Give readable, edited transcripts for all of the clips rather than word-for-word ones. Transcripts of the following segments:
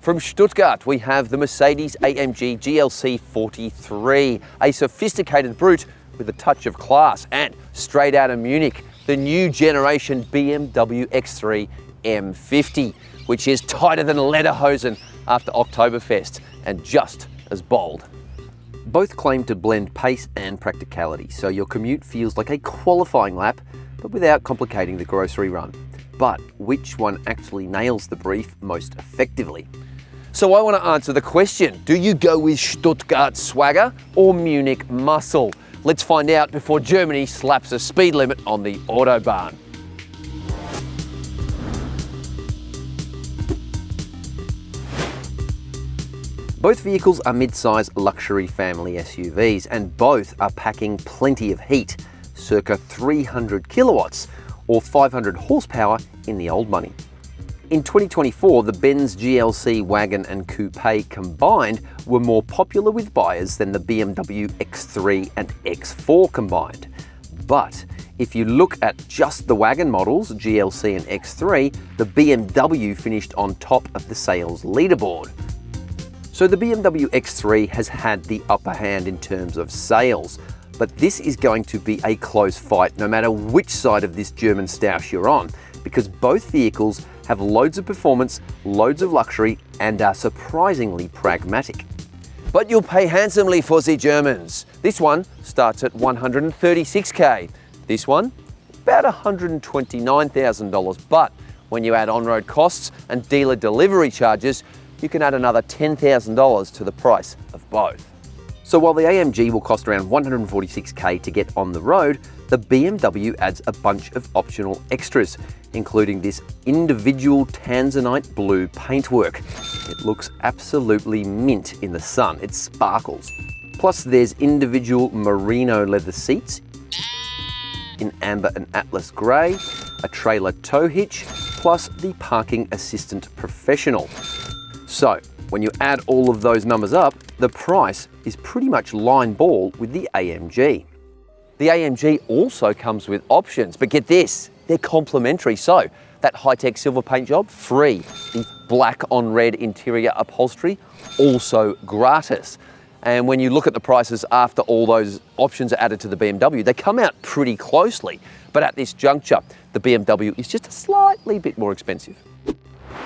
From Stuttgart, we have the Mercedes AMG GLC 43, a sophisticated brute with a touch of class. And straight out of Munich, the new generation BMW X3 M50, which is tighter than lederhosen after Oktoberfest and just as bold. Both claim to blend pace and practicality, so your commute feels like a qualifying lap, but without complicating the grocery run. But which one actually nails the brief most effectively? So I want to answer the question, do you go with Stuttgart swagger or Munich muscle? Let's find out before Germany slaps a speed limit on the Autobahn. Both vehicles are mid-size luxury family SUVs, and both are packing plenty of heat, circa 300 kilowatts or 500 horsepower in the old money. In 2024, the Benz GLC wagon and coupe combined were more popular with buyers than the BMW X3 and X4 combined. But if you look at just the wagon models, GLC and X3, the BMW finished on top of the sales leaderboard. So the BMW X3 has had the upper hand in terms of sales, but this is going to be a close fight no matter which side of this German stoush you're on, because both vehicles have loads of performance, loads of luxury, and are surprisingly pragmatic. But you'll pay handsomely for the Germans. This one starts at $136K. This one, about $129,000. But when you add on-road costs and dealer delivery charges, you can add another $10,000 to the price of both. So while the AMG will cost around $146K to get on the road, the BMW adds a bunch of optional extras, including this individual tanzanite blue paintwork. It looks absolutely mint in the sun, it sparkles. Plus there's individual merino leather seats in amber and atlas grey, a trailer tow hitch, plus the parking assistant professional. So when you add all of those numbers up, the price is pretty much line ball with the AMG. The AMG also comes with options, but get this, they're complimentary. So that high-tech silver paint job, free. The black on red interior upholstery, also gratis. And when you look at the prices after all those options are added to the BMW, they come out pretty closely. But at this juncture, the BMW is just a slightly bit more expensive.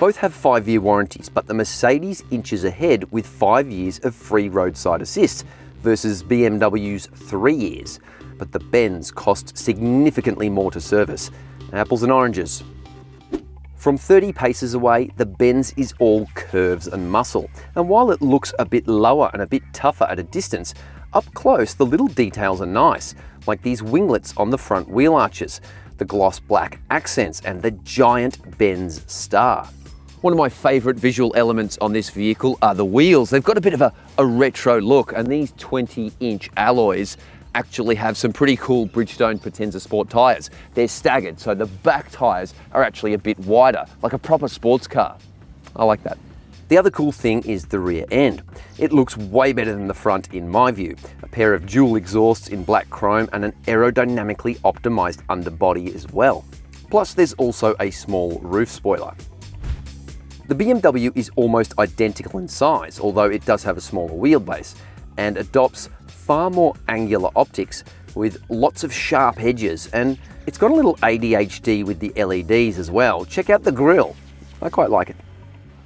Both have 5-year warranties, but the Mercedes inches ahead with 5 years of free roadside assist versus BMW's 3 years. But the Benz cost significantly more to service. Apples and oranges. From 30 paces away, the Benz is all curves and muscle. And while it looks a bit lower and a bit tougher at a distance, up close the little details are nice, like these winglets on the front wheel arches, the gloss black accents, and the giant Benz star. One of my favourite visual elements on this vehicle are the wheels. They've got a bit of a retro look, and these 20-inch alloys actually have some pretty cool Bridgestone Potenza Sport tyres. They're staggered, so the back tyres are actually a bit wider, like a proper sports car. I like that. The other cool thing is the rear end. It looks way better than the front in my view. A pair of dual exhausts in black chrome and an aerodynamically optimised underbody as well. Plus there's also a small roof spoiler. The BMW is almost identical in size, although it does have a smaller wheelbase, and adopts far more angular optics with lots of sharp edges, and it's got a little ADHD with the LEDs as well. Check out the grille, I quite like it.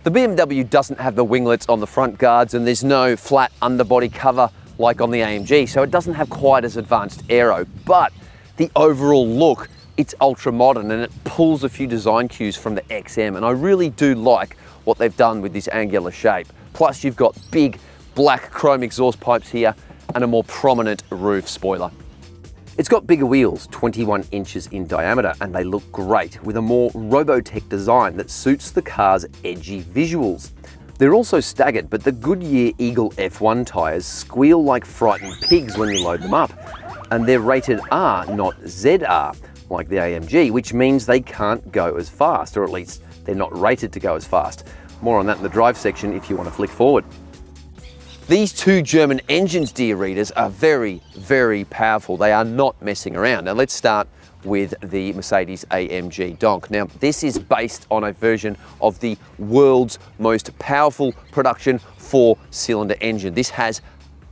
The BMW doesn't have the winglets on the front guards, and there's no flat underbody cover like on the AMG, so it doesn't have quite as advanced aero, but the overall look, it's ultra modern and it pulls a few design cues from the XM, and I really do like what they've done with this angular shape. Plus you've got big black chrome exhaust pipes here and a more prominent roof spoiler. It's got bigger wheels, 21 inches in diameter, and they look great with a more Robotech design that suits the car's edgy visuals. They're also staggered, but the Goodyear Eagle F1 tyres squeal like frightened pigs when you load them up, and they're rated R, not ZR, like the AMG, which means they can't go as fast, or at least they're not rated to go as fast. More on that in the drive section if you want to flick forward. These two German engines, dear readers, are very, very powerful. They are not messing around. Now let's start with the Mercedes AMG donk. Now, this is based on a version of the world's most powerful production 4-cylinder engine. This has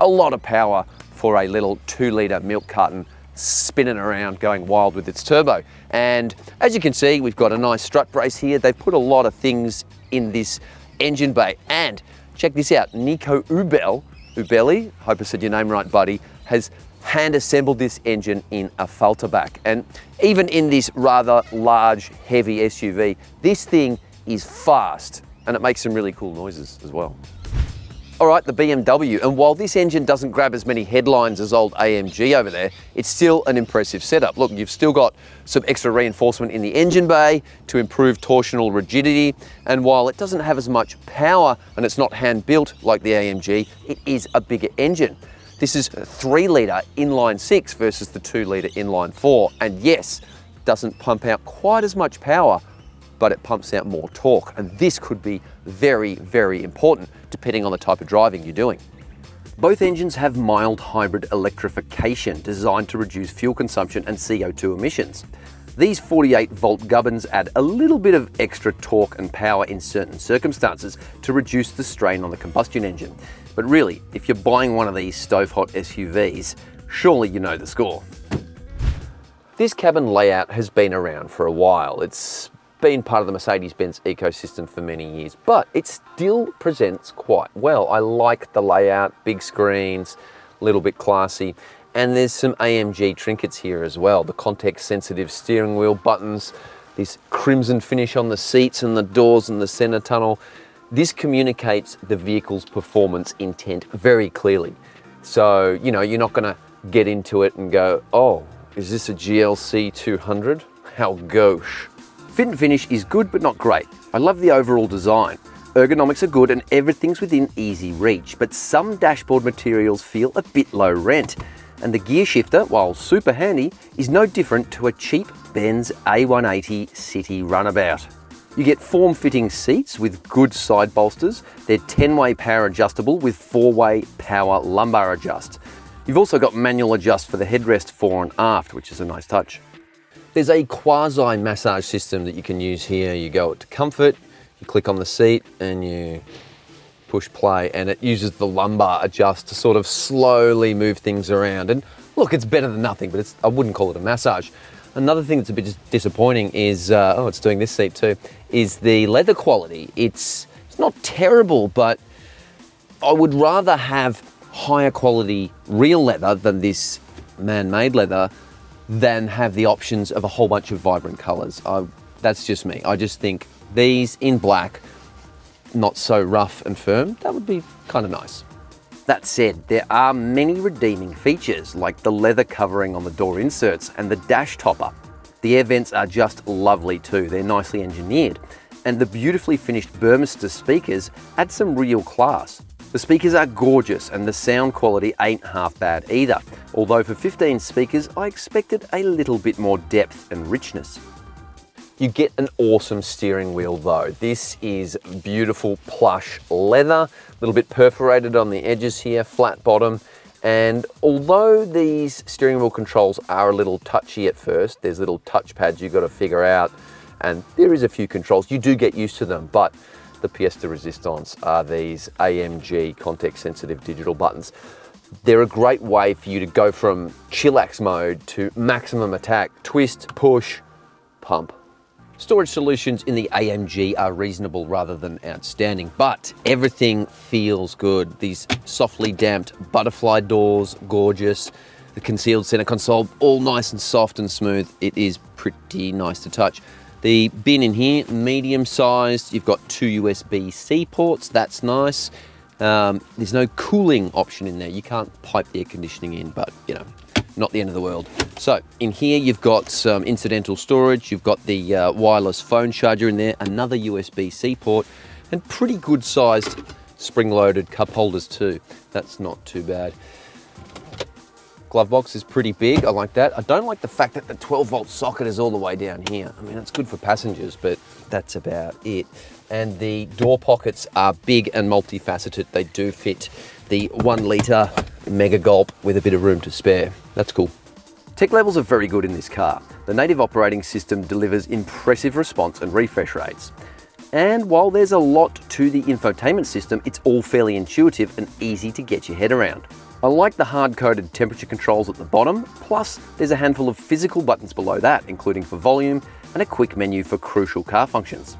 a lot of power for a little 2-litre milk carton spinning around, going wild with its turbo. And as you can see, we've got a nice strut brace here. They've put a lot of things in this engine bay. And check this out, Nico Ubeli, hope I said your name right, buddy, has hand assembled this engine in a Falterback. And even in this rather large, heavy SUV, this thing is fast and it makes some really cool noises as well. All right, the BMW, and while this engine doesn't grab as many headlines as old AMG over there, it's still an impressive setup. Look, you've still got some extra reinforcement in the engine bay to improve torsional rigidity, and while it doesn't have as much power and it's not hand-built like the AMG, it is a bigger engine. This is a 3-litre inline-six versus the 2-litre inline-4, and yes, doesn't pump out quite as much power, but it pumps out more torque. And this could be very, very important depending on the type of driving you're doing. Both engines have mild hybrid electrification designed to reduce fuel consumption and CO2 emissions. These 48-volt gubbins add a little bit of extra torque and power in certain circumstances to reduce the strain on the combustion engine. But really, if you're buying one of these stove-hot SUVs, surely you know the score. This cabin layout has been around for a while. It's been part of the Mercedes-Benz ecosystem for many years, but it still presents quite well. I like the layout, big screens, a little bit classy, and there's some AMG trinkets here as well. The context-sensitive steering wheel buttons, this crimson finish on the seats and the doors and the center tunnel. This communicates the vehicle's performance intent very clearly. So, you know, you're not gonna get into it and go, oh, is this a GLC 200? How gauche. Fit and finish is good but not great. I love the overall design. Ergonomics are good and everything's within easy reach, but some dashboard materials feel a bit low rent. And the gear shifter, while super handy, is no different to a cheap Benz A180 city runabout. You get form-fitting seats with good side bolsters. They're 10-way power adjustable with 4-way power lumbar adjust. You've also got manual adjust for the headrest fore and aft, which is a nice touch. There's a quasi massage system that you can use here. You go to comfort, you click on the seat and you push play, and it uses the lumbar adjust to sort of slowly move things around. And look, it's better than nothing, but I wouldn't call it a massage. Another thing that's a bit disappointing is, oh, it's doing this seat too, is the leather quality. It's not terrible, but I would rather have higher quality real leather than this man-made leather than have the options of a whole bunch of vibrant colors. That's just me. I just think these in black, not so rough and firm, that would be kind of nice. That said, there are many redeeming features like the leather covering on the door inserts and the dash topper. The air vents are just lovely too. They're nicely engineered. And the beautifully finished Burmester speakers add some real class. The speakers are gorgeous and the sound quality ain't half bad either. Although for 15 speakers, I expected a little bit more depth and richness. You get an awesome steering wheel though. This is beautiful plush leather, a little bit perforated on the edges here, flat bottom. And although these steering wheel controls are a little touchy at first, there's little touch pads you've got to figure out, and there is a few controls. You do get used to them, but the pièce de résistance are these AMG context-sensitive digital buttons. They're a great way for you to go from chillax mode to maximum attack, twist, push, pump. Storage solutions in the AMG are reasonable rather than outstanding, but everything feels good. These softly damped butterfly doors, gorgeous. The concealed center console, all nice and soft and smooth. It is pretty nice to touch. The bin in here, medium sized. You've got 2 USB-C ports, that's nice. There's no cooling option in there. You can't pipe the air conditioning in, but you know, not the end of the world. So in here, you've got some incidental storage. You've got the wireless phone charger in there, another USB-C port, and pretty good sized spring-loaded cup holders too. That's not too bad. Glove box is pretty big, I like that. I don't like the fact that the 12-volt socket is all the way down here. I mean, it's good for passengers, but that's about it. And the door pockets are big and multifaceted. They do fit the 1 litre mega gulp with a bit of room to spare. That's cool. Tech levels are very good in this car. The native operating system delivers impressive response and refresh rates. And while there's a lot to the infotainment system, it's all fairly intuitive and easy to get your head around. I like the hard-coded temperature controls at the bottom, plus there's a handful of physical buttons below that, including for volume and a quick menu for crucial car functions.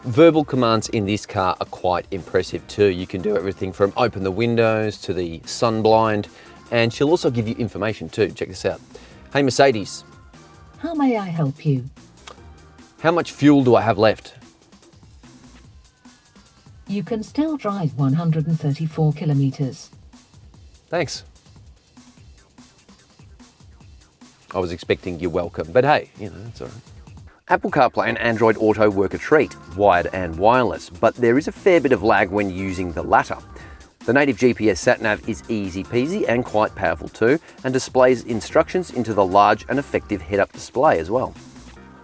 Verbal commands in this car are quite impressive too. You can do everything from open the windows to the sun blind, and she'll also give you information too. Check this out. Hey Mercedes. How may I help you? How much fuel do I have left? You can still drive 134 kilometers. Thanks. I was expecting you're welcome, but hey, you know, it's all right. Apple CarPlay and Android Auto work a treat, wired and wireless, but there is a fair bit of lag when using the latter. The native GPS sat-nav is easy peasy and quite powerful too, and displays instructions into the large and effective head-up display as well.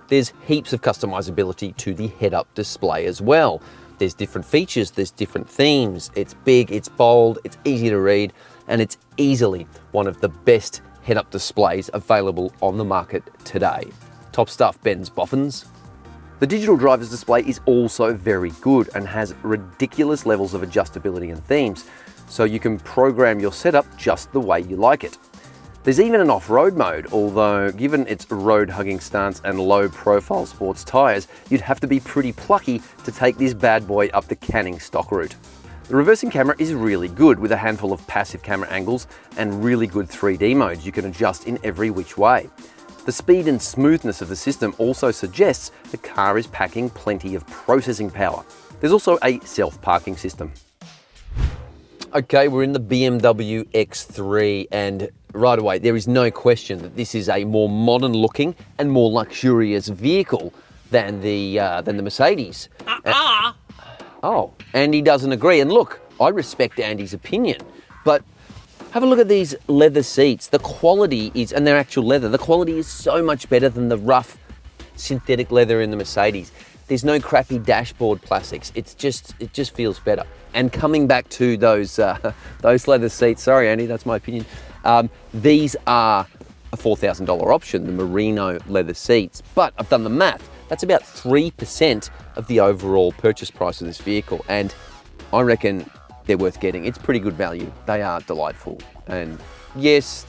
There's heaps of customizability to the head-up display as well. There's different features, there's different themes. It's big, it's bold, it's easy to read, and it's easily one of the best head-up displays available on the market today. Top stuff, Benz boffins. The digital driver's display is also very good and has ridiculous levels of adjustability and themes, so you can program your setup just the way you like it. There's even an off-road mode, although given its road-hugging stance and low-profile sports tyres, you'd have to be pretty plucky to take this bad boy up the Canning stock route. The reversing camera is really good, with a handful of passive camera angles and really good 3D modes you can adjust in every which way. The speed and smoothness of the system also suggests the car is packing plenty of processing power. There's also a self-parking system. Okay, we're in the BMW X3, and right away, there is no question that this is a more modern looking and more luxurious vehicle than the Mercedes. Oh, Andy doesn't agree. And look, I respect Andy's opinion, but have a look at these leather seats. The quality is, and they're actual leather, the quality is so much better than the rough synthetic leather in the Mercedes. There's no crappy dashboard plastics. It just feels better. And coming back to those leather seats, sorry Andy, that's my opinion. These are a $4,000 option, the merino leather seats, but I've done the math. That's about 3% of the overall purchase price of this vehicle, and I reckon they're worth getting. It's pretty good value. They are delightful, and yes,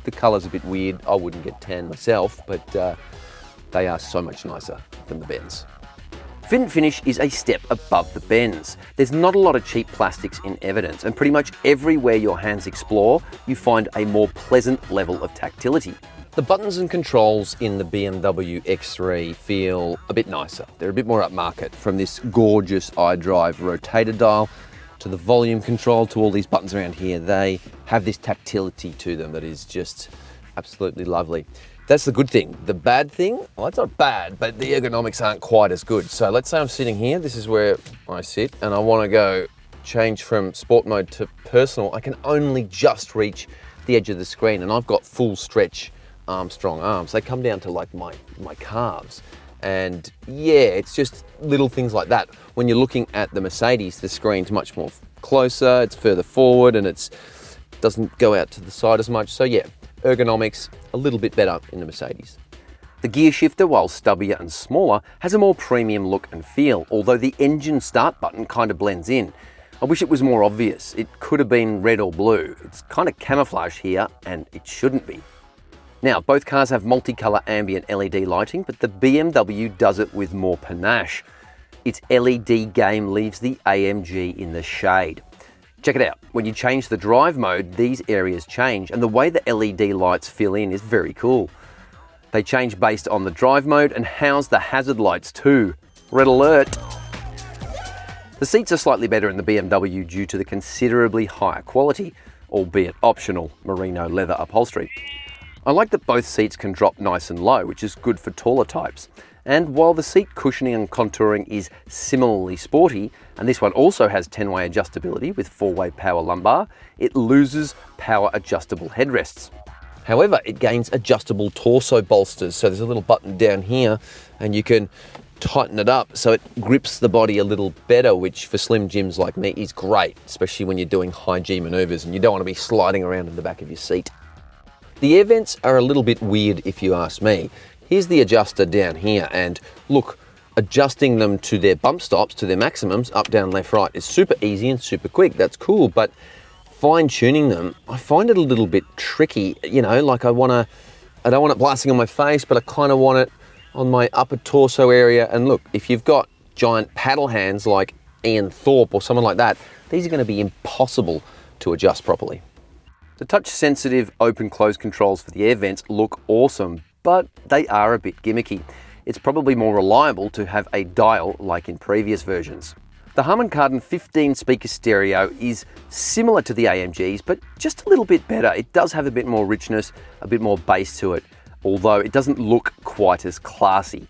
the color's a bit weird. I wouldn't get tan myself, but they are so much nicer than the Benz. Fit and finish is a step above the Benz. There's not a lot of cheap plastics in evidence, and pretty much everywhere your hands explore, you find a more pleasant level of tactility. The buttons and controls in the BMW X3 feel a bit nicer. They're a bit more upmarket, from this gorgeous iDrive rotator dial to the volume control to all these buttons around here. They have this tactility to them that is just absolutely lovely. That's the good thing. The bad thing, well, it's not bad, but the ergonomics aren't quite as good. So let's say I'm sitting here, this is where I sit, and I want to go change from sport mode to personal. I can only just reach the edge of the screen, and I've got full stretch Armstrong arms. They come down to like my calves. And yeah, it's just little things like that. When you're looking at the Mercedes, the screen's much more closer, it's further forward, and it doesn't go out to the side as much. So yeah, ergonomics a little bit better in the Mercedes. The gear shifter, while stubbier and smaller, has a more premium look and feel, although the engine start button kind of blends in. I wish it was more obvious. It could have been red or blue. It's kind of camouflage here, and it shouldn't be. Now, both cars have multicolour ambient LED lighting, but the BMW does it with more panache. Its LED game leaves the AMG in the shade. Check it out. When you change the drive mode, these areas change, and the way the LED lights fill in is very cool. They change based on the drive mode and house the hazard lights too. Red alert! The seats are slightly better in the BMW due to the considerably higher quality, albeit optional, merino leather upholstery. I like that both seats can drop nice and low, which is good for taller types. And while the seat cushioning and contouring is similarly sporty, and this one also has 10-way adjustability with 4-way power lumbar, it loses power adjustable headrests. However, it gains adjustable torso bolsters. So there's a little button down here and you can tighten it up so it grips the body a little better, which for slim gyms like me is great, especially when you're doing high G maneuvers and you don't want to be sliding around in the back of your seat. The air vents are a little bit weird if you ask me. Here's the adjuster down here, and look, adjusting them to their bump stops, to their maximums, up, down, left, right, is super easy and super quick. That's cool, but fine tuning them, I find it a little bit tricky. You know, like I don't want it blasting on my face, but I kind of want it on my upper torso area. And look, if you've got giant paddle hands like Ian Thorpe or someone like that, these are going to be impossible to adjust properly. The touch-sensitive open-close controls for the air vents look awesome, but they are a bit gimmicky. It's probably more reliable to have a dial like in previous versions. The Harman Kardon 15-speaker stereo is similar to the AMGs, but just a little bit better. It does have a bit more richness, a bit more bass to it, although it doesn't look quite as classy.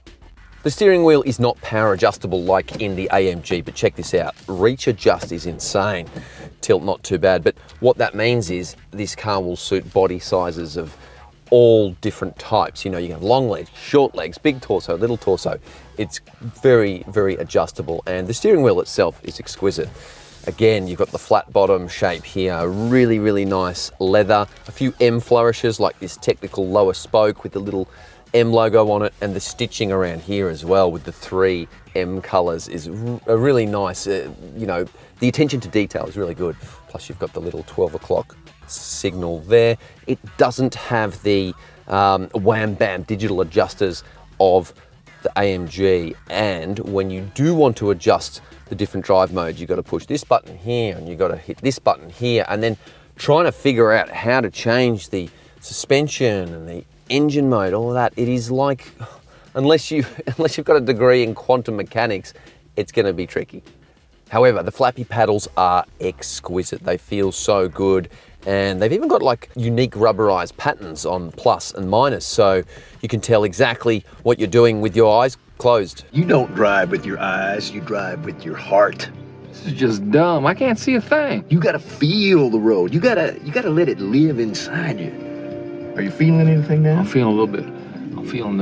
The steering wheel is not power adjustable like in the AMG, but check this out. Reach adjust is insane. Tilt not too bad, but what that means is this car will suit body sizes of all different types. You know, you can have long legs, short legs, big torso, little torso. It's very, very adjustable, and the steering wheel itself is exquisite. Again, you've got the flat bottom shape here, really, really nice leather, a few M flourishes like this technical lower spoke with the little M logo on it, and the stitching around here as well with the 3 M colors is a really nice, you know, the attention to detail is really good. Plus you've got the little 12 o'clock signal there. It doesn't have the wham bam digital adjusters of the AMG, and when you do want to adjust the different drive modes, you've got to push this button here and you've got to hit this button here, and then trying to figure out how to change the suspension and the engine mode, all of that. It is like, unless you've got a degree in quantum mechanics, it's going to be tricky. However, the flappy paddles are exquisite. They feel so good, and they've even got like unique rubberized patterns on plus and minus, so you can tell exactly what you're doing with your eyes closed. You don't drive with your eyes, you drive with your heart. This is just dumb. I can't see a thing. You gotta feel the road. You gotta let it live inside you. Are you feeling anything now? I'm feeling a little bit. I'm feeling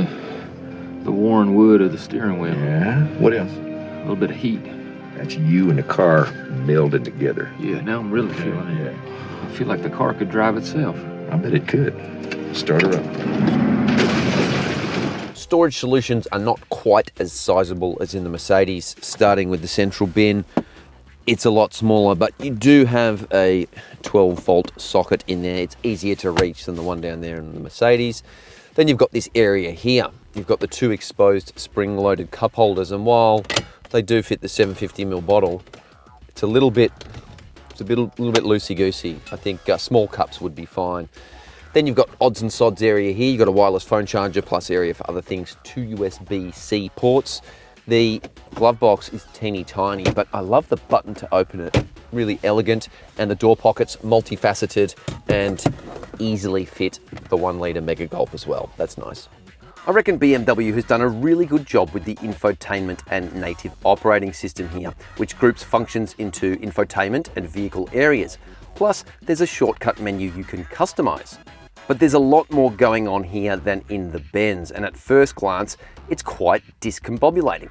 the worn wood of the steering wheel. Yeah? What else? A little bit of heat. That's you and the car melded together. Yeah, now I'm really feeling it. Yeah. I feel like the car could drive itself. I bet it could. Start her up. Storage solutions are not quite as sizable as in the Mercedes, starting with the central bin. It's a lot smaller, but you do have a 12-volt socket in there. It's easier to reach than the one down there in the Mercedes. Then you've got this area here. You've got the 2 exposed spring-loaded cup holders, and while they do fit the 750ml bottle, it's a little bit loosey-goosey. I think small cups would be fine. Then you've got odds and sods area here. You've got a wireless phone charger plus area for other things, 2 USB-C ports. The glove box is teeny tiny, but I love the button to open it. Really elegant, and the door pockets multifaceted and easily fit the 1-litre Mega Gulp as well. That's nice. I reckon BMW has done a really good job with the infotainment and native operating system here, which groups functions into infotainment and vehicle areas. Plus, there's a shortcut menu you can customize. But there's a lot more going on here than in the Benz, and at first glance, it's quite discombobulating.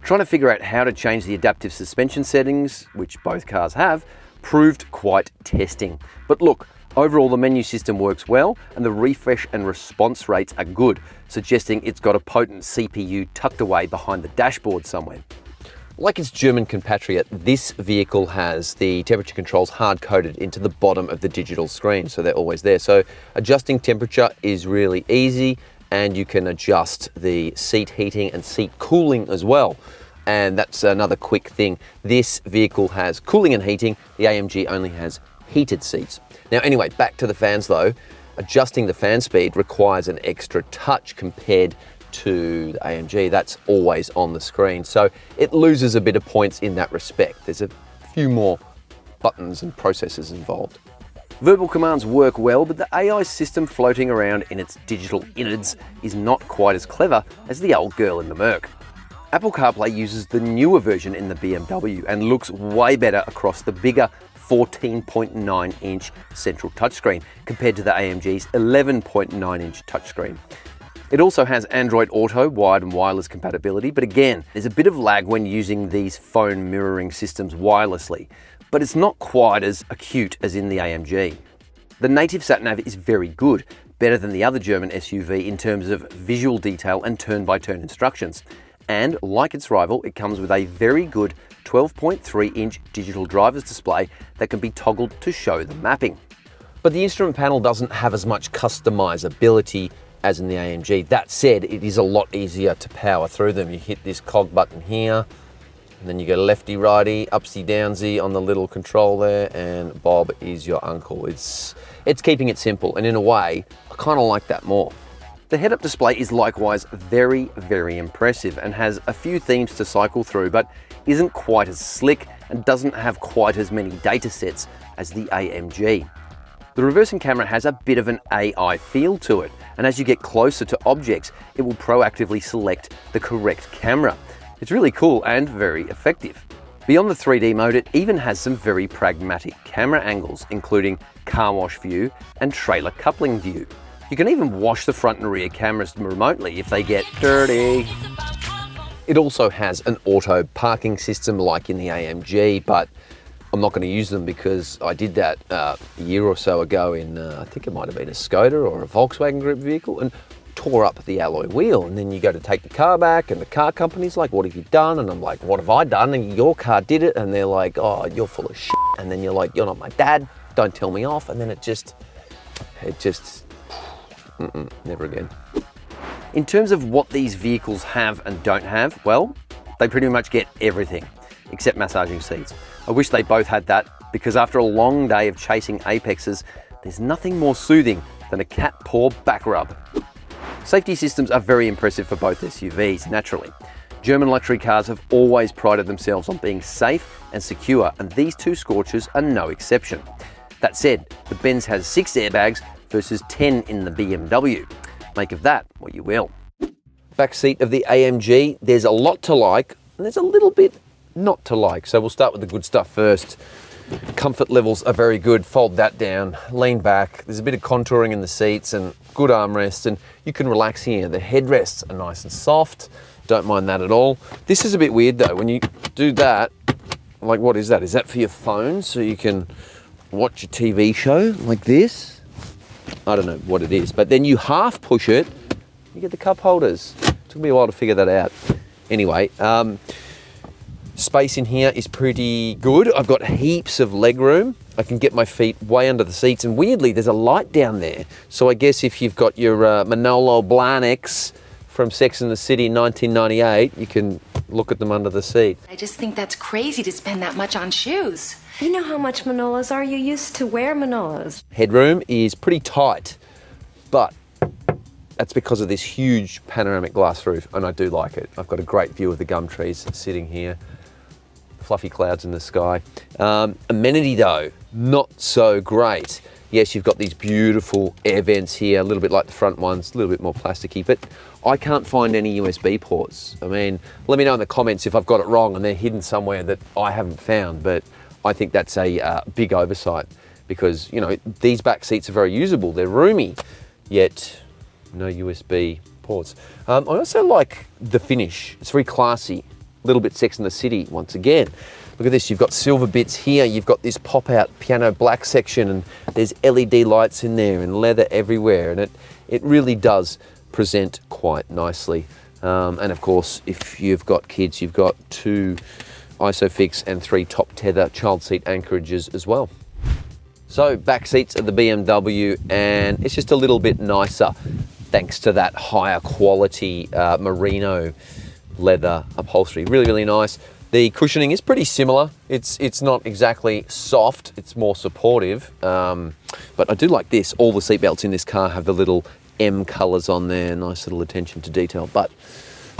Trying to figure out how to change the adaptive suspension settings, which both cars have, proved quite testing. But look, overall the menu system works well, and the refresh and response rates are good, suggesting it's got a potent CPU tucked away behind the dashboard somewhere. Like its German compatriot, this vehicle has the temperature controls hard-coded into the bottom of the digital screen, so they're always there. So adjusting temperature is really easy, and you can adjust the seat heating and seat cooling as well. And that's another quick thing. This vehicle has cooling and heating. The AMG only has heated seats. Now anyway, back to the fans though. Adjusting the fan speed requires an extra touch compared to the AMG. That's always on the screen, so it loses a bit of points in that respect. There's a few more buttons and processors involved. Verbal commands work well, but the AI system floating around in its digital innards is not quite as clever as the old girl in the Merc. Apple CarPlay uses the newer version in the BMW and looks way better across the bigger 14.9-inch central touchscreen compared to the AMG's 11.9-inch touchscreen. It also has Android Auto, wired and wireless compatibility, but again, there's a bit of lag when using these phone mirroring systems wirelessly, but it's not quite as acute as in the AMG. The native sat-nav is very good, better than the other German SUV in terms of visual detail and turn-by-turn instructions. And like its rival, it comes with a very good 12.3-inch digital driver's display that can be toggled to show the mapping. But the instrument panel doesn't have as much customizability as in the AMG. That said, it is a lot easier to power through them. You hit this cog button here, and then you go lefty, righty, upsy, downsy on the little control there, and Bob is your uncle. It's keeping it simple, and in a way, I kind of like that more. The head-up display is likewise very, very impressive and has a few themes to cycle through, but isn't quite as slick and doesn't have quite as many data sets as the AMG. The reversing camera has a bit of an AI feel to it, and as you get closer to objects, it will proactively select the correct camera. It's really cool and very effective. Beyond the 3D mode, it even has some very pragmatic camera angles, including car wash view and trailer coupling view. You can even wash the front and rear cameras remotely if they get dirty. It also has an auto parking system like in the AMG, but I'm not going to use them because I did that a year or so ago in, I think it might have been a Skoda or a Volkswagen Group vehicle, and tore up the alloy wheel. And then you go to take the car back and the car company's like, what have you done? And I'm like, what have I done? And your car did it. And they're like, oh, you're full of shit. And then you're like, you're not my dad. Don't tell me off. And then it just never again. In terms of what these vehicles have and don't have, well, they pretty much get everything except massaging seats. I wish they both had that, because after a long day of chasing apexes, there's nothing more soothing than a cat paw back rub. Safety systems are very impressive for both SUVs, naturally. German luxury cars have always prided themselves on being safe and secure, and these two scorchers are no exception. That said, the Benz has 6 airbags versus 10 in the BMW. Make of that what you will. Back seat of the AMG, there's a lot to like, and there's a little bit not to like. So we'll start with the good stuff first. Comfort levels are very good. Fold that down, lean back. There's a bit of contouring in the seats and good armrests, and you can relax here. The headrests are nice and soft. Don't mind that at all. This is a bit weird though. When you do that, like, what is that? Is that for your phone so you can watch a TV show like this? I don't know what it is, but then you half push it, you get the cup holders. It took me a while to figure that out. Anyway, space in here is pretty good. I've got heaps of leg room. I can get my feet way under the seats, and weirdly, there's a light down there. So I guess if you've got your Manolo Blahniks from Sex and the City 1998, you can look at them under the seat. I just think that's crazy to spend that much on shoes. You know how much Manolas are? You used to wear Manolas. Headroom is pretty tight, but that's because of this huge panoramic glass roof, and I do like it. I've got a great view of the gum trees sitting here. Fluffy clouds in the sky. Amenity though, not so great. Yes, you've got these beautiful air vents here, a little bit like the front ones, a little bit more plasticky, but I can't find any USB ports. I mean, let me know in the comments if I've got it wrong and they're hidden somewhere that I haven't found, but I think that's a big oversight, because, you know, these back seats are very usable. They're roomy, yet no USB ports. I also like the finish. It's very classy. A little bit Sex and the City once again. Look at this, you've got silver bits here, you've got this pop-out piano black section, and there's LED lights in there and leather everywhere, and it really does present quite nicely. And of course, if you've got kids, you've got 2 ISOFIX and 3 top tether child seat anchorages as well. So back seats of the BMW, and it's just a little bit nicer thanks to that higher quality merino leather upholstery. Really, really nice. The cushioning is pretty similar. It's not exactly soft, it's more supportive. But I do like this. All the seatbelts in this car have the little M colors on there, nice little attention to detail. But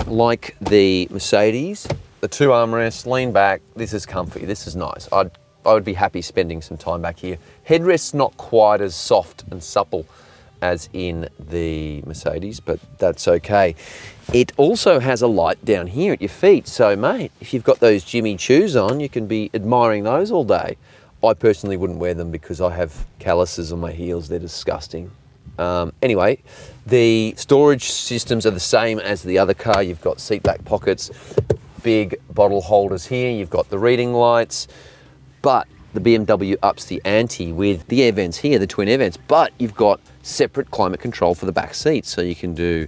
like the Mercedes, the 2 armrests, lean back, this is comfy, this is nice. I would be happy spending some time back here. Headrest's not quite as soft and supple as in the Mercedes, but that's okay. It also has a light down here at your feet. So mate, if you've got those Jimmy Choos on, you can be admiring those all day. I personally wouldn't wear them because I have calluses on my heels. They're disgusting. Anyway, the storage systems are the same as the other car. You've got seat back pockets, big bottle holders here. You've got the reading lights, but the BMW ups the ante with the air vents here, the twin air vents, but you've got separate climate control for the back seats. So you can do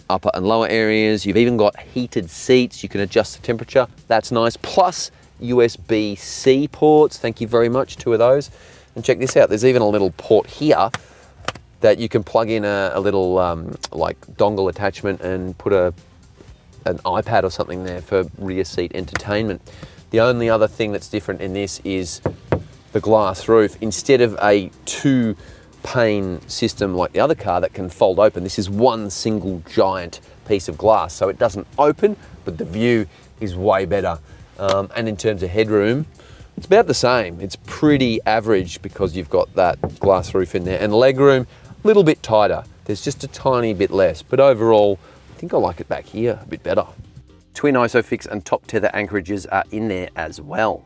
upper and lower areas. You've even got heated seats. You can adjust the temperature. That's nice. Plus USB-C ports. Thank you very much, 2 of those. And check this out. There's even a little port here that you can plug in a little like dongle attachment and put an iPad or something there for rear seat entertainment. The only other thing that's different in this is the glass roof. Instead of a 2-pane system like the other car that can fold open, this is one single giant piece of glass. So it doesn't open, but the view is way better. And in terms of headroom, it's about the same. It's pretty average because you've got that glass roof in there. And legroom, a little bit tighter. There's just a tiny bit less, but overall, I think I like it back here a bit better. Twin ISOFIX and top tether anchorages are in there as well.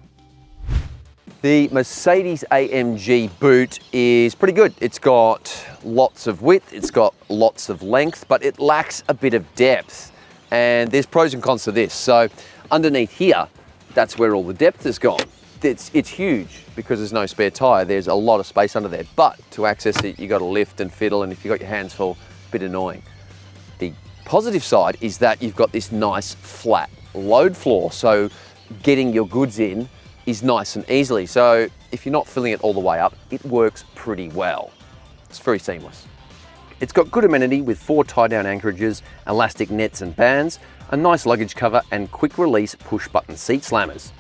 The Mercedes AMG boot is pretty good. It's got lots of width, it's got lots of length, but it lacks a bit of depth. And there's pros and cons to this. So underneath here, that's where all the depth has gone. It's huge because there's no spare tire. There's a lot of space under there, but to access it, you got to lift and fiddle, and if you got your hands full, a bit annoying. The positive side is that you've got this nice flat load floor, so getting your goods in is nice and easily. So if you're not filling it all the way up, it works pretty well. It's very seamless. It's got good amenity with 4 tie-down anchorages, elastic nets and bands, a nice luggage cover, and quick release push button seat slammers.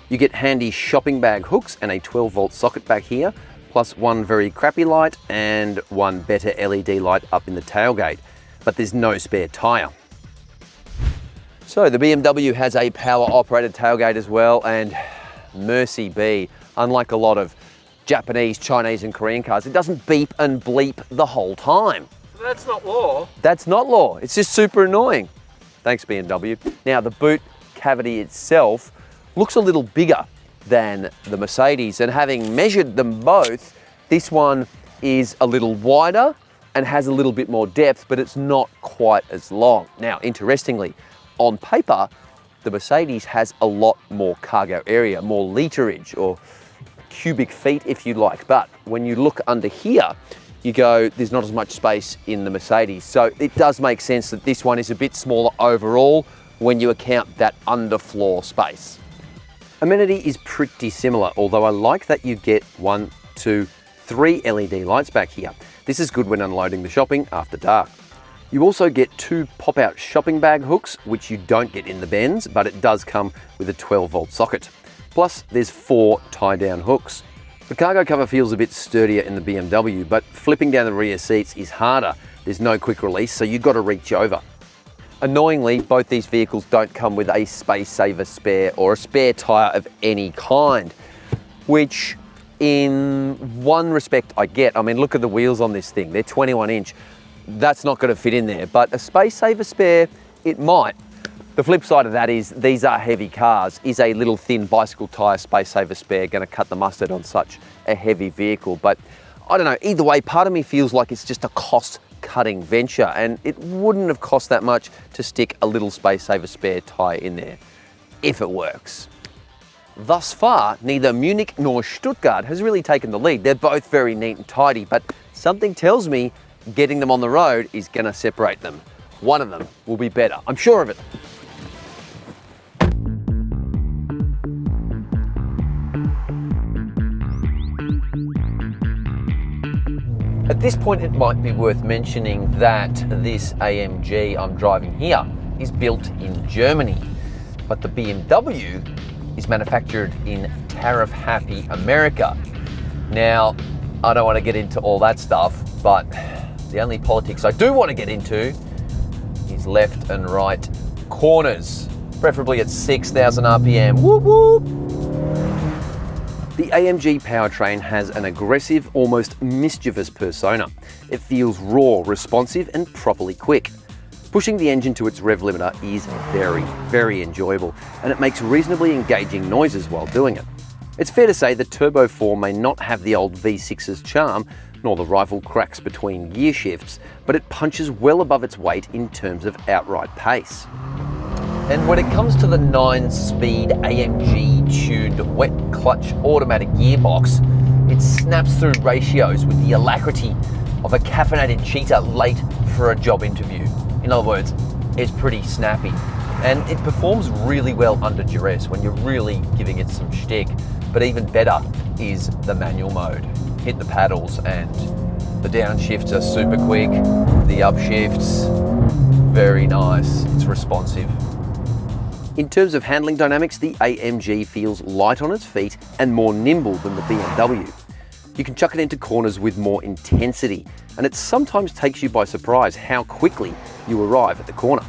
You get handy shopping bag hooks and a 12-volt socket back here, plus one very crappy light and one better LED light up in the tailgate. But there's no spare tire. So the BMW has a power operated tailgate as well, and mercy be, unlike a lot of Japanese, Chinese and Korean cars, it doesn't beep and bleep the whole time. So that's not law. That's not law, it's just super annoying. Thanks BMW. Now the boot cavity itself looks a little bigger than the Mercedes, and having measured them both, this one is a little wider and has a little bit more depth, but it's not quite as long. Now, interestingly, on paper, the Mercedes has a lot more cargo area, more literage or cubic feet if you like. But when you look under here, you go, there's not as much space in the Mercedes. So it does make sense that this one is a bit smaller overall when you account that underfloor space. Amenity is pretty similar, although I like that you get 1, 2, 3 LED lights back here. This is good when unloading the shopping after dark. You also get 2 pop-out shopping bag hooks, which you don't get in the Benz, but it does come with a 12-volt socket. Plus, there's 4 tie-down hooks. The cargo cover feels a bit sturdier in the BMW, but flipping down the rear seats is harder. There's no quick release, so you've got to reach over. Annoyingly, both these vehicles don't come with a space saver spare or a spare tire of any kind, which in one respect I get. I mean, look at the wheels on this thing. They're 21 inch. That's not going to fit in there, but a space saver spare, it might. The flip side of that is these are heavy cars. Is a little thin bicycle tire space saver spare going to cut the mustard on such a heavy vehicle? But I don't know, either way, part of me feels like it's just a cost cutting venture, and it wouldn't have cost that much to stick a little space saver spare tire in there, if it works. Thus far, neither Munich nor Stuttgart has really taken the lead. They're both very neat and tidy, but something tells me getting them on the road is gonna separate them. One of them will be better, I'm sure of it. At this point, it might be worth mentioning that this AMG I'm driving here is built in Germany, but the BMW is manufactured in tariff-happy America. Now, I don't want to get into all that stuff, but the only politics I do want to get into is left and right corners, preferably at 6,000 RPM. Whoop, whoop. The AMG powertrain has an aggressive, almost mischievous persona. It feels raw, responsive, and properly quick. Pushing the engine to its rev limiter is very, very enjoyable, and it makes reasonably engaging noises while doing it. It's fair to say the Turbo 4 may not have the old V6's charm, nor the rifle cracks between gear shifts, but it punches well above its weight in terms of outright pace. And when it comes to the 9-speed AMG tuned wet clutch automatic gearbox, it snaps through ratios with the alacrity of a caffeinated cheetah late for a job interview. In other words, it's pretty snappy. And it performs really well under duress when you're really giving it some shtick. But even better is the manual mode. Hit the paddles and the downshifts are super quick. The upshifts, very nice. It's responsive. In terms of handling dynamics, the AMG feels light on its feet and more nimble than the BMW. You can chuck it into corners with more intensity, and it sometimes takes you by surprise how quickly you arrive at the corner.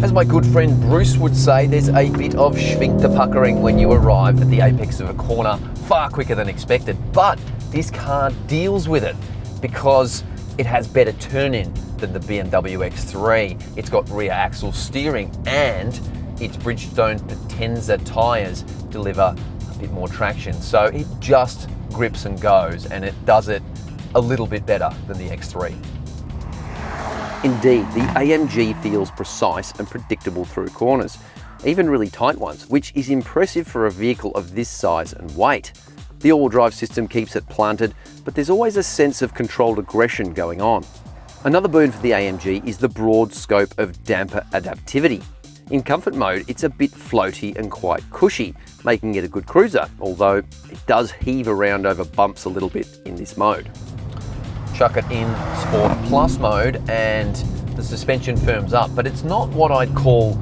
As my good friend Bruce would say, there's a bit of sphincter puckering when you arrive at the apex of a corner far quicker than expected, but this car deals with it because it has better turn-in than the BMW X3. It's got rear axle steering, and its Bridgestone Potenza tyres deliver a bit more traction. So it just grips and goes, and it does it a little bit better than the X3. Indeed, the AMG feels precise and predictable through corners, even really tight ones, which is impressive for a vehicle of this size and weight. The all-wheel drive system keeps it planted, but there's always a sense of controlled aggression going on. Another boon for the AMG is the broad scope of damper adaptivity. In comfort mode, it's a bit floaty and quite cushy, making it a good cruiser, although it does heave around over bumps a little bit in this mode. Chuck it in Sport Plus mode and the suspension firms up, but it's not what I'd call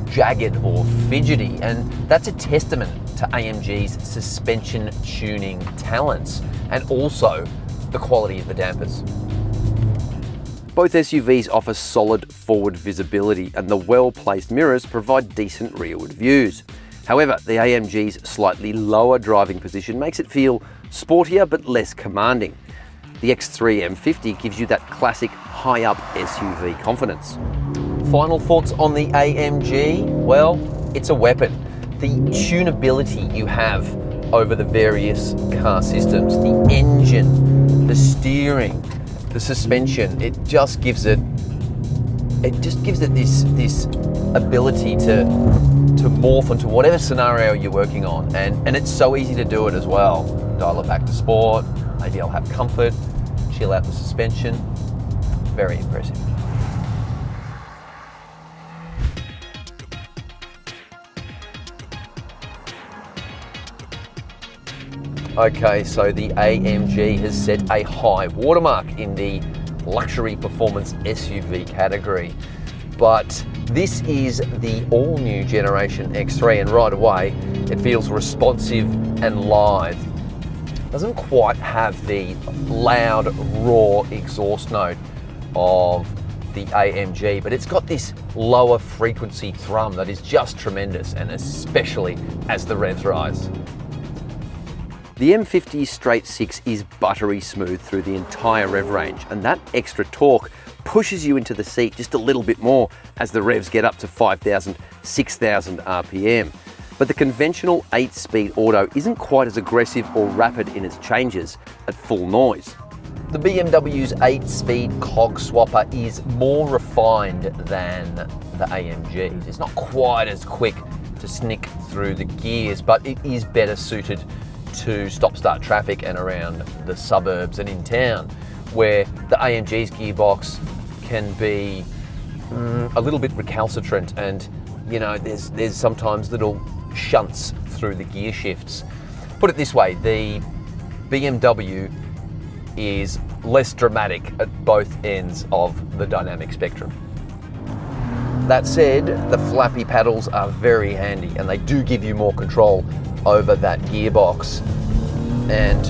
jagged or fidgety, and that's a testament to AMG's suspension tuning talents and also the quality of the dampers. Both SUVs offer solid forward visibility, and the well-placed mirrors provide decent rearward views. However, the AMG's slightly lower driving position makes it feel sportier but less commanding. The X3 M50 gives you that classic high-up SUV confidence. Final thoughts on the AMG? Well, it's a weapon. The tunability you have over the various car systems, the engine, the steering, the suspension, it just gives it this ability to morph into whatever scenario you're working on, and it's so easy to do it as well. Dial it back to sport, maybe I'll have comfort, chill out the suspension. Very impressive. Okay, so the AMG has set a high watermark in the luxury performance SUV category, but this is the all-new generation X3, and right away it feels responsive and lithe. Doesn't quite have the loud, raw exhaust note of the AMG, but it's got this lower frequency thrum that is just tremendous, and especially as the revs rise. The M50 straight six is buttery smooth through the entire rev range, and that extra torque pushes you into the seat just a little bit more as the revs get up to 5,000, 6,000 RPM. But the conventional 8-speed auto isn't quite as aggressive or rapid in its changes at full noise. The BMW's 8-speed cog swapper is more refined than the AMG's. It's not quite as quick to snick through the gears, but it is better suited to stop-start traffic and around the suburbs and in town, where the AMG's gearbox can be a little bit recalcitrant, and you know, there's sometimes little shunts through the gear shifts. Put it this way, the BMW is less dramatic at both ends of the dynamic spectrum. That said, the flappy paddles are very handy, and they do give you more control over that gearbox, and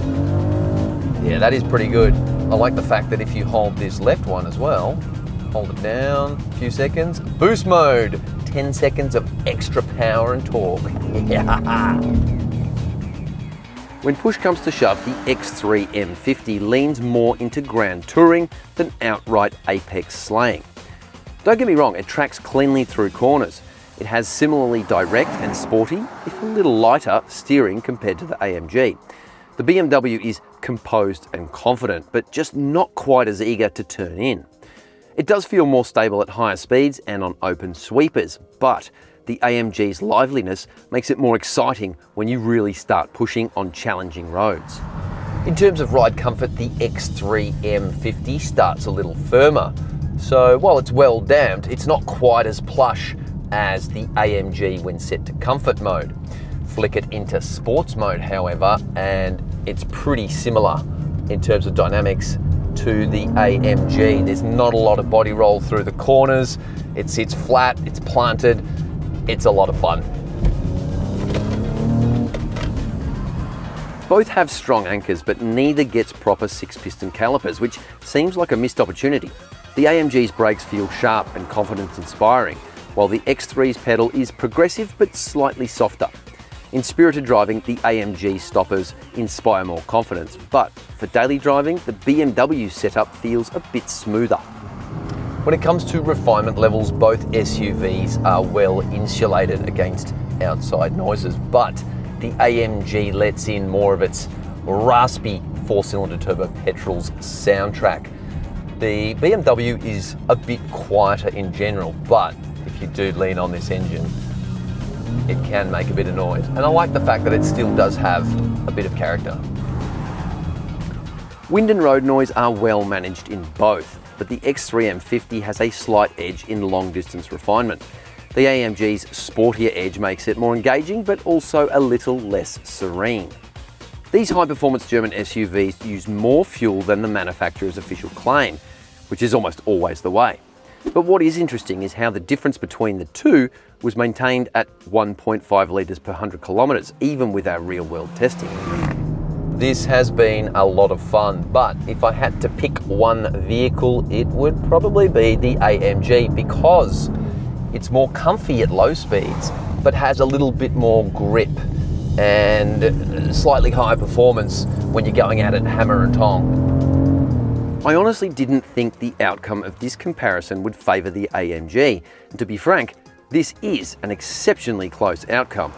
yeah, that is pretty good. I like the fact that if you hold this left one as well, hold it down a few seconds, boost mode, 10 seconds of extra power and torque. Yeah. When push comes to shove, the X3 M50 leans more into grand touring than outright apex slaying. Don't get me wrong, it tracks cleanly through corners. It has similarly direct and sporty, if a little lighter, steering compared to the AMG. The BMW is composed and confident, but just not quite as eager to turn in. It does feel more stable at higher speeds and on open sweepers, but the AMG's liveliness makes it more exciting when you really start pushing on challenging roads. In terms of ride comfort, the X3 M50 starts a little firmer. So while it's well damped, it's not quite as plush as the AMG when set to comfort mode. Flick it into sports mode, however, and it's pretty similar in terms of dynamics to the AMG. There's not a lot of body roll through the corners. It sits flat, it's planted. It's a lot of fun. Both have strong anchors, but neither gets proper 6-piston calipers, which seems like a missed opportunity. The AMG's brakes feel sharp and confidence-inspiring, while the X3's pedal is progressive but slightly softer. In spirited driving, the AMG stoppers inspire more confidence, but for daily driving, the BMW setup feels a bit smoother. When it comes to refinement levels, both SUVs are well insulated against outside noises, but the AMG lets in more of its raspy 4-cylinder turbo petrol's soundtrack. The BMW is a bit quieter in general, but if you do lean on this engine, it can make a bit of noise. And I like the fact that it still does have a bit of character. Wind and road noise are well managed in both, but the X3 M50 has a slight edge in long distance refinement. The AMG's sportier edge makes it more engaging, but also a little less serene. These high-performance German SUVs use more fuel than the manufacturer's official claim, which is almost always the way. But what is interesting is how the difference between the two was maintained at 1.5 litres per 100 kilometres, even with our real-world testing. This has been a lot of fun, but if I had to pick one vehicle, it would probably be the AMG, because it's more comfy at low speeds, but has a little bit more grip and slightly higher performance when you're going at it hammer and tong. I honestly didn't think the outcome of this comparison would favour the AMG, and to be frank, this is an exceptionally close outcome.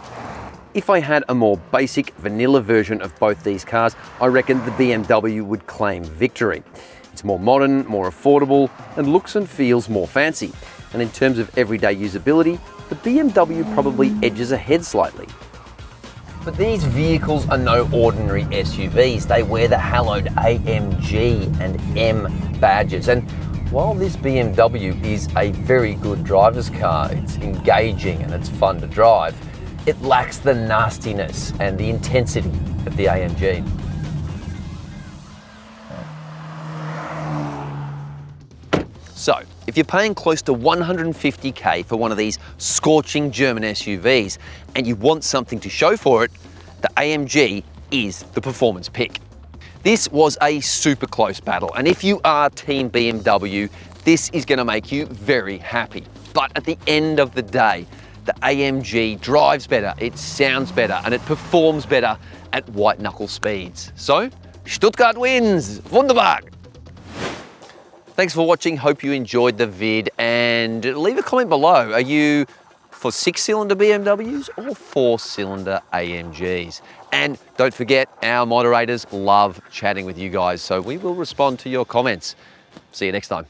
If I had a more basic vanilla version of both these cars, I reckon the BMW would claim victory. It's more modern, more affordable, and looks and feels more fancy. And in terms of everyday usability, the BMW probably edges ahead slightly. But these vehicles are no ordinary SUVs. They wear the hallowed AMG and M badges. And while this BMW is a very good driver's car, it's engaging and it's fun to drive, it lacks the nastiness and the intensity of the AMG. So, if you're paying close to 150k for one of these scorching German SUVs and you want something to show for it, the AMG is the performance pick. This was a super close battle, and if you are Team BMW, this is going to make you very happy. But at the end of the day, the AMG drives better, it sounds better, and it performs better at white knuckle speeds. So, Stuttgart wins! Wunderbar! Thanks for watching, hope you enjoyed the vid, and leave a comment below. Are you for 6-cylinder BMWs or 4-cylinder AMGs? And don't forget, our moderators love chatting with you guys, so we will respond to your comments. See you next time.